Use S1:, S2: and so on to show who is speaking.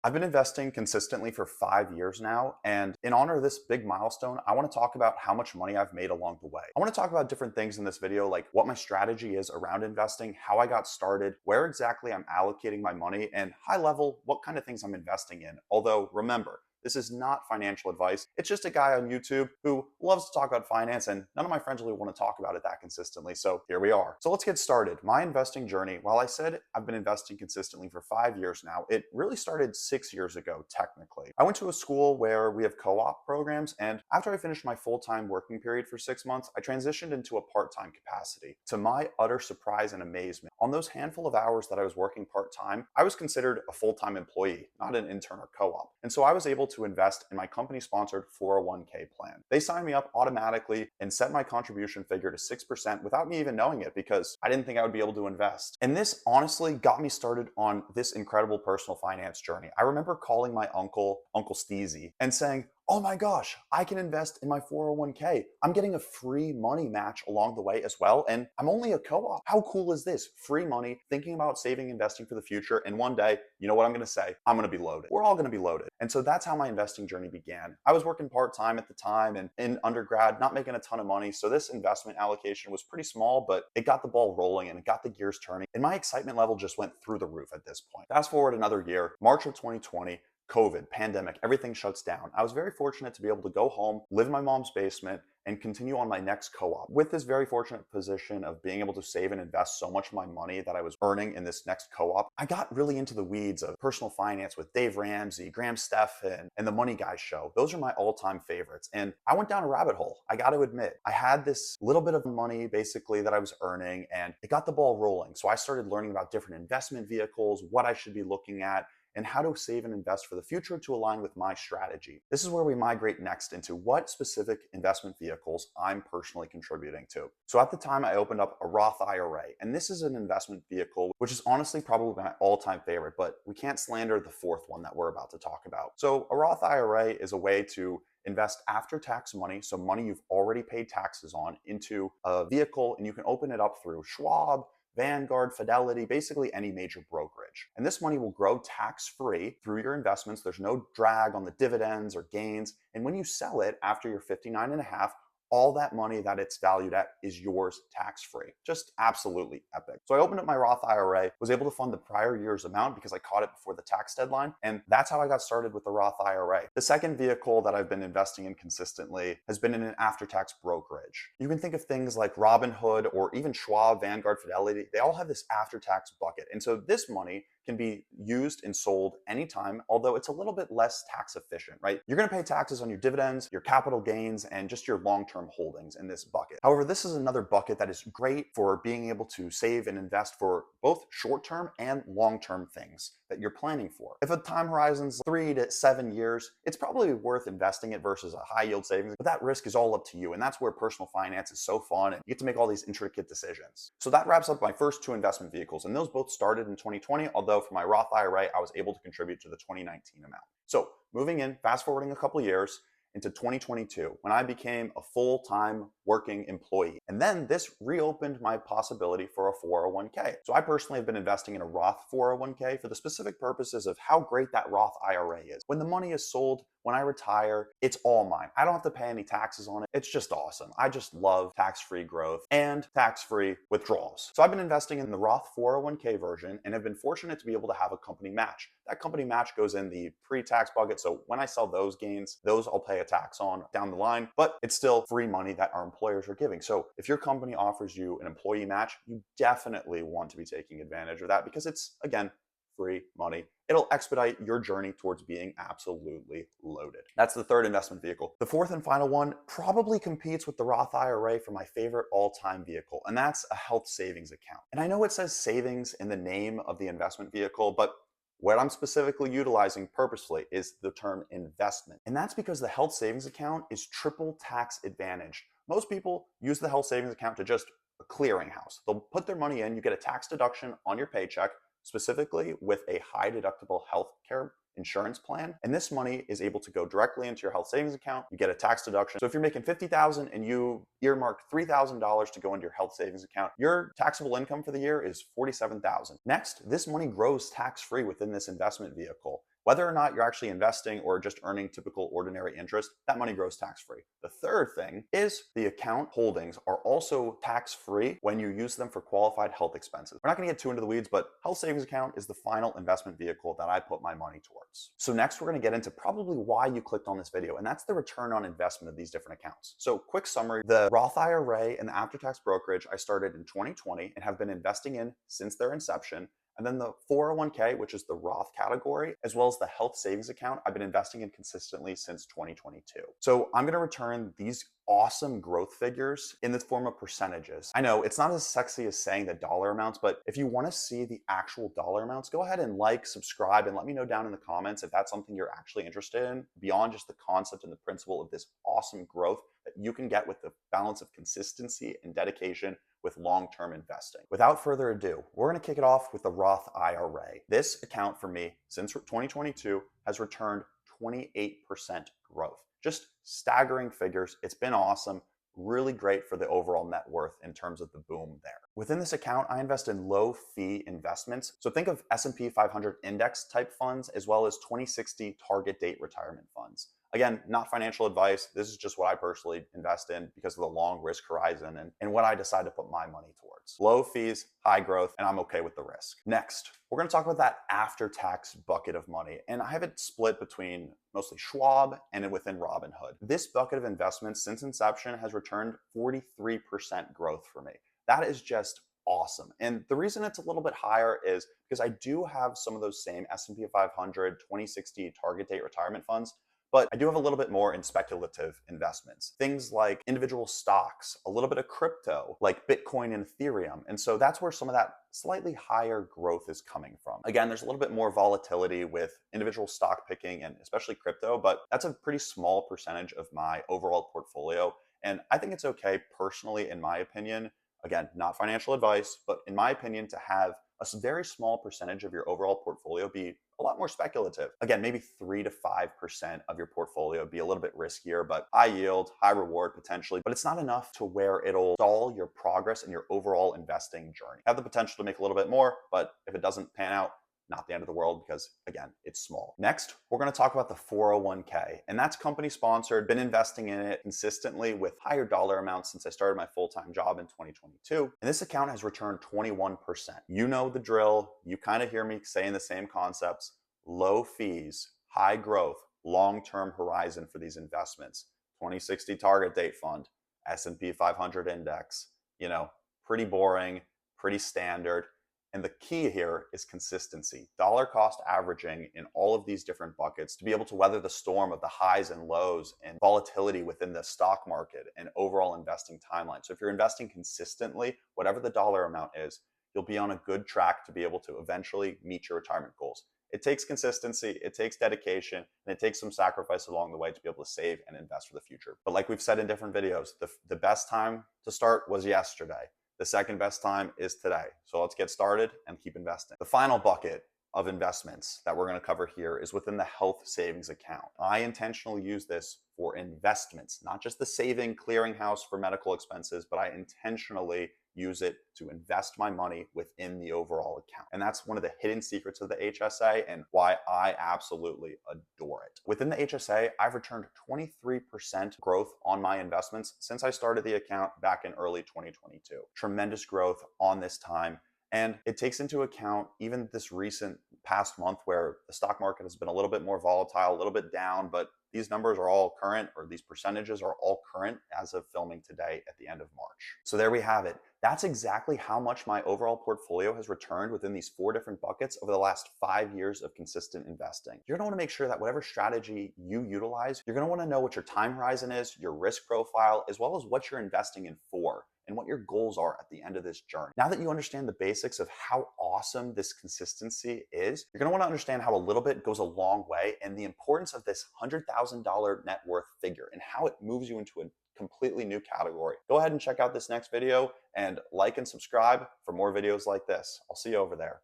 S1: I've been investing consistently for 5 years now, and in honor of this big milestone, I want to talk about how much money I've made along the way. I want to talk about different things in this video, like what my strategy is around investing, how I got started, where exactly I'm allocating my money, and high level, what kind of things I'm investing in. Although, remember, this is not financial advice. It's just a guy on YouTube who loves to talk about finance, and none of my friends really want to talk about it that consistently. So here we are. So let's get started. My investing journey, while I said I've been investing consistently for 5 years now, it really started 6 years ago, technically. I went to a school where we have co op programs, and after I finished my full time working period for 6 months, I transitioned into a part time capacity. To my utter surprise and amazement, on those handful of hours that I was working part time, I was considered a full time employee, not an intern or co op. And so I was able to invest in my company sponsored 401k plan. They signed me up automatically and set my contribution figure to 6% without me even knowing it because I didn't think I would be able to invest. And this honestly got me started on this incredible personal finance journey. I remember calling my uncle, Uncle Steezy, and saying, "Oh my gosh, I can invest in my 401k. I'm getting a free money match along the way as well. And I'm only a co-op. How cool is this? Free money, thinking about saving, investing for the future. And one day, you know what I'm going to say? I'm going to be loaded. We're all going to be loaded." And so that's how my investing journey began. I was working part-time at the time and in undergrad, not making a ton of money. So this investment allocation was pretty small, but it got the ball rolling and it got the gears turning. And my excitement level just went through the roof at this point. Fast forward another year, March of 2020, COVID, pandemic, everything shuts down. I was very fortunate to be able to go home, live in my mom's basement, and continue on my next co-op. With this very fortunate position of being able to save and invest so much of my money that I was earning in this next co-op, I got really into the weeds of personal finance with Dave Ramsey, Graham Stephan, and the Money Guy show. Those are my all-time favorites. And I went down a rabbit hole. I got to admit, I had this little bit of money basically that I was earning, and it got the ball rolling. So I started learning about different investment vehicles, what I should be looking at, and how to save and invest for the future to align with my strategy. This is where we migrate next into what specific investment vehicles I'm personally contributing to. So at the time, I opened up a Roth IRA, and this is an investment vehicle, which is honestly probably my all-time favorite, but we can't slander the fourth one that we're about to talk about. So a Roth IRA is a way to invest after-tax money, so money you've already paid taxes on, into a vehicle, and you can open it up through Schwab, Vanguard, Fidelity, basically any major brokerage. And this money will grow tax-free through your investments. There's no drag on the dividends or gains. And when you sell it after you're 59 and a half, all that money that it's valued at is yours tax-free. Just absolutely epic. So I opened up my Roth IRA, was able to fund the prior year's amount because I caught it before the tax deadline. And that's how I got started with the Roth IRA. The second vehicle that I've been investing in consistently has been in an after-tax brokerage. You can think of things like Robinhood or even Schwab, Vanguard, Fidelity. They all have this after-tax bucket. And so this money can be used and sold anytime, although it's a little bit less tax efficient, right? You're going to pay taxes on your dividends, your capital gains, and just your long-term holdings in this bucket. However, this is another bucket that is great for being able to save and invest for both short-term and long-term things that you're planning for. If a time horizon's 3 to 7 years, it's probably worth investing it versus a high yield savings, but that risk is all up to you. And that's where personal finance is so fun and you get to make all these intricate decisions. So that wraps up my first two investment vehicles. And those both started in 2020, although for my Roth IRA, I was able to contribute to the 2019 amount. So moving in, fast forwarding a couple years, into 2022 when I became a full-time working employee. And then this reopened my possibility for a 401k. So I personally have been investing in a Roth 401k for the specific purposes of how great that Roth IRA is. When the money is sold, when I retire, it's all mine. I don't have to pay any taxes on it. It's just awesome. I just love tax-free growth and tax-free withdrawals. So I've been investing in the Roth 401k version and have been fortunate to be able to have a company match. That company match goes in the pre-tax bucket. So when I sell those gains, those I'll pay a tax on down the line, but it's still free money that our employers are giving. So if your company offers you an employee match, you definitely want to be taking advantage of that because it's, again, free money. It'll expedite your journey towards being absolutely loaded. That's the third investment vehicle. The fourth and final one probably competes with the Roth IRA for my favorite all-time vehicle, and that's a health savings account. And I know it says savings in the name of the investment vehicle, but what I'm specifically utilizing purposefully is the term investment. And that's because the health savings account is triple tax advantage. Most people use the health savings account to just a clearinghouse. They'll put their money in, you get a tax deduction on your paycheck, specifically with a high deductible health care insurance plan. And this money is able to go directly into your health savings account. You get a tax deduction. So if you're making $50,000 and you earmark $3,000 to go into your health savings account, your taxable income for the year is $47,000. Next, this money grows tax-free within this investment vehicle. Whether or not you're actually investing or just earning typical ordinary interest, that money grows tax-free. The third thing is the account holdings are also tax-free when you use them for qualified health expenses. We're not going to get too into the weeds, but health savings account is the final investment vehicle that I put my money towards. So next we're going to get into probably why you clicked on this video, and that's the return on investment of these different accounts. So quick summary, the Roth IRA and the after-tax brokerage I started in 2020 and have been investing in since their inception. And then the 401k, which is the Roth category, as well as the health savings account, I've been investing in consistently since 2022. So I'm going to return these awesome growth figures in the form of percentages. I know it's not as sexy as saying the dollar amounts, but if you want to see the actual dollar amounts, go ahead and like, subscribe, and let me know down in the comments if that's something you're actually interested in beyond just the concept and the principle of this awesome growth that you can get with the balance of consistency and dedication with long-term investing. Without further ado, we're going to kick it off with the Roth IRA. This account for me since 2022 has returned 28% growth. Just staggering figures. It's been awesome. Really great for the overall net worth in terms of the boom there. Within this account, I invest in low fee investments. So think of S&P 500 index type funds as well as 2060 target date retirement funds. Again, not financial advice. This is just what I personally invest in because of the long risk horizon and what I decide to put my money towards. Low fees, high growth, and I'm okay with the risk. Next, we're going to talk about that after-tax bucket of money. And I have it split between mostly Schwab and within Robinhood. This bucket of investments since inception has returned 43% growth for me. That is just awesome. And the reason it's a little bit higher is because I do have some of those same S&P 500 2060 target date retirement funds, but I do have a little bit more in speculative investments. Things like individual stocks, a little bit of crypto, like Bitcoin and Ethereum. And so that's where some of that slightly higher growth is coming from. Again, there's a little bit more volatility with individual stock picking and especially crypto, but that's a pretty small percentage of my overall portfolio. And I think it's okay personally, in my opinion, again, not financial advice, but in my opinion, to have a very small percentage of your overall portfolio be a lot more speculative. Again, maybe 3 to 5% of your portfolio be a little bit riskier, but high yield, high reward potentially, but it's not enough to where it'll stall your progress in your overall investing journey. Have the potential to make a little bit more, but if it doesn't pan out, not the end of the world because, again, it's small. Next, we're going to talk about the 401k, and that's company sponsored. Been investing in it consistently with higher dollar amounts since I started my full-time job in 2022. And this account has returned 21%. You know the drill. You kind of hear me saying the same concepts. Low fees, high growth, long-term horizon for these investments. 2060 target date fund, S&P 500 index, pretty boring, pretty standard. And the key here is consistency, dollar cost averaging in all of these different buckets to be able to weather the storm of the highs and lows and volatility within the stock market and overall investing timeline. So if you're investing consistently, whatever the dollar amount is, you'll be on a good track to be able to eventually meet your retirement goals. It takes consistency, it takes dedication, and it takes some sacrifice along the way to be able to save and invest for the future. But like we've said in different videos, the best time to start was yesterday. The second best time is today. So let's get started and keep investing. The final bucket of investments that we're going to cover here is within the health savings account. I intentionally use this for investments, not just the saving clearinghouse for medical expenses, but I intentionally use it to invest my money within the overall account. And that's one of the hidden secrets of the HSA and why I absolutely adore it. Within the HSA, I've returned 23% growth on my investments since I started the account back in early 2022. Tremendous growth on this time. And it takes into account even this recent past month where the stock market has been a little bit more volatile, a little bit down, but these numbers are all current, or these percentages are all current as of filming today at the end of March. So there we have it. That's exactly how much my overall portfolio has returned within these 4 different buckets over the last 5 years of consistent investing. You're gonna wanna make sure that whatever strategy you utilize, you're gonna wanna know what your time horizon is, your risk profile, as well as what you're investing in for, and what your goals are at the end of this journey. Now that you understand the basics of how awesome this consistency is, you're going to want to understand how a little bit goes a long way and the importance of this $100,000 net worth figure and how it moves you into a completely new category. Go ahead and check out this next video and like and subscribe for more videos like this. I'll see you over there.